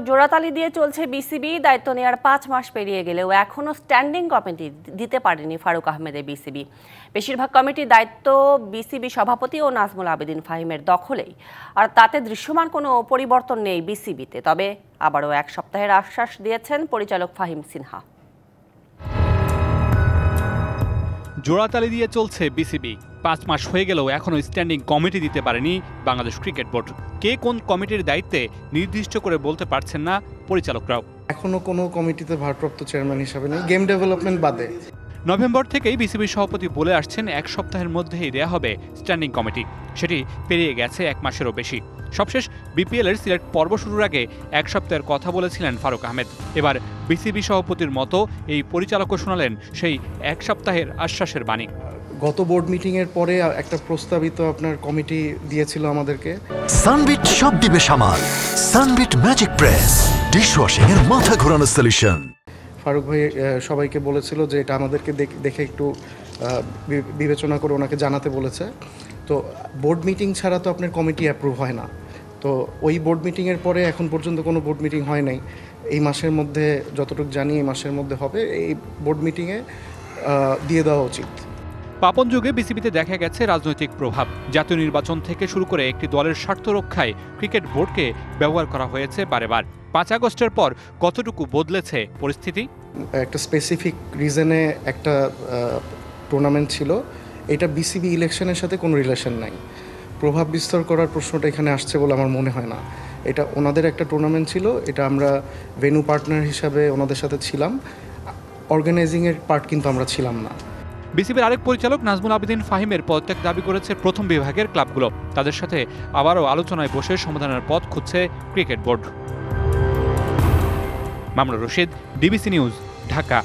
জোড়াতালি দিয়ে চলছে বিসিবি। দায়িত্ব নেওয়ার 5 মাস পেরিয়ে গেলেও এখনো স্ট্যান্ডিং কমিটি দিতে পারেনি ফারুক আহমেদের বিসিবি। বেশিরভাগ কমিটির দায়িত্ব বিসিবি সভাপতি ও নাজমুল আবেদিন ফাহিমের দখলেই, আর তাতে দৃশ্যমান কোনো পরিবর্তন নেই বিসিবিতে। তবে আবারও 1 সপ্তাহের আশ্বাস দিয়েছেন পরিচালক ফাহিম সিনহা। জোড়াতালি দিয়ে চলছে বিসিবি। 5 মাস হয়ে গেলেও এখনো স্ট্যান্ডিং কমিটি দিতে পারেনি বাংলাদেশ ক্রিকেট বোর্ড। কে কোন কমিটির দায়িত্বে নির্দিষ্ট করে বলতে পারছেন না পরিচালকরাও। এখনো কোনো কমিটিতে ভারপ্রাপ্ত চেয়ারম্যান হিসাবে নেই, গেম ডেভেলপমেন্ট বাদে। নভেম্বর থেকেই বিসিবি সভাপতি বলে আসছেন 1 সপ্তাহের মধ্যেই দেয়া হবে স্ট্যান্ডিং কমিটি। সেটি পেরিয়ে গেছে 1 মাসেরও বেশি। সবশেষ বিপিএল এর সিলেক্ট পর্ব শুরুর আগে 1 সপ্তাহের কথা বলেছিলেন ফারুক আহমেদ। এবার বিসিবি সভাপতির মতো এই পরিচালকও শোনালেন সেই 1 সপ্তাহের আশ্বাসের বাণী। গত বোর্ড মিটিং এর পরে একটা প্রস্তাবিত আপনার কমিটি দিয়েছিল আমাদেরকে। সানবিট সব দিবে সামাল। সানবিট ম্যাজিক প্রেস ডিশওয়াশিং এর মাথা ঘোরানো সলিউশন। ফারুক ভাই সবাইকে বলেছিল যে এটা আমাদেরকে দেখে একটু বিবেচনা করে ওনাকে জানাতে বলেছে। তো বোর্ড মিটিং ছাড়া তো আপনার কমিটি অ্যাপ্রুভ হয় না। তো ওই বোর্ড মিটিংয়ের পরে এখন পর্যন্ত কোনো বোর্ড মিটিং হয় নাই। এই মাসের মধ্যে যতটুকু জানি এই মাসের মধ্যে হবে। এই বোর্ড মিটিংয়ে দিয়ে দেওয়া উচিত। পাপন যুগে বিসিবিতে দেখা গেছে রাজনৈতিক প্রভাব। জাতীয় নির্বাচন থেকে শুরু করে একটি দলের স্বার্থ রক্ষায় ক্রিকেট বোর্ডকে ব্যবহার করা হয়েছে বারেবার। 5 আগস্টের পর কতটুকু বদলেছে পরিস্থিতি? একটা স্পেসিফিক রিজনে একটা টুর্নামেন্ট ছিল, এটা বিসিবি ইলেকশনের সাথে কোনো রিলেশন নাই। প্রভাব বিস্তার করার প্রশ্নটা এখানে আসছে বলে আমার মনে হয় না। এটা ওনাদের একটা টুর্নামেন্ট ছিল, এটা আমরা ভেন্যু পার্টনার হিসাবে ওনাদের সাথে ছিলাম, অর্গানাইজিংয়ের পার্ট কিন্তু আমরা ছিলাম না। বিসিবির আরেক পরিচালক নাজমুল আবেদিন ফাহিমের পদত্যাগ দাবি করেছে প্রথম বিভাগের ক্লাবগুলো। তাদের সাথে আবারও আলোচনায় বসে সমাধানের পথ খুঁজছে cricket board. Mamunur Rashid, DBC news, Dhaka.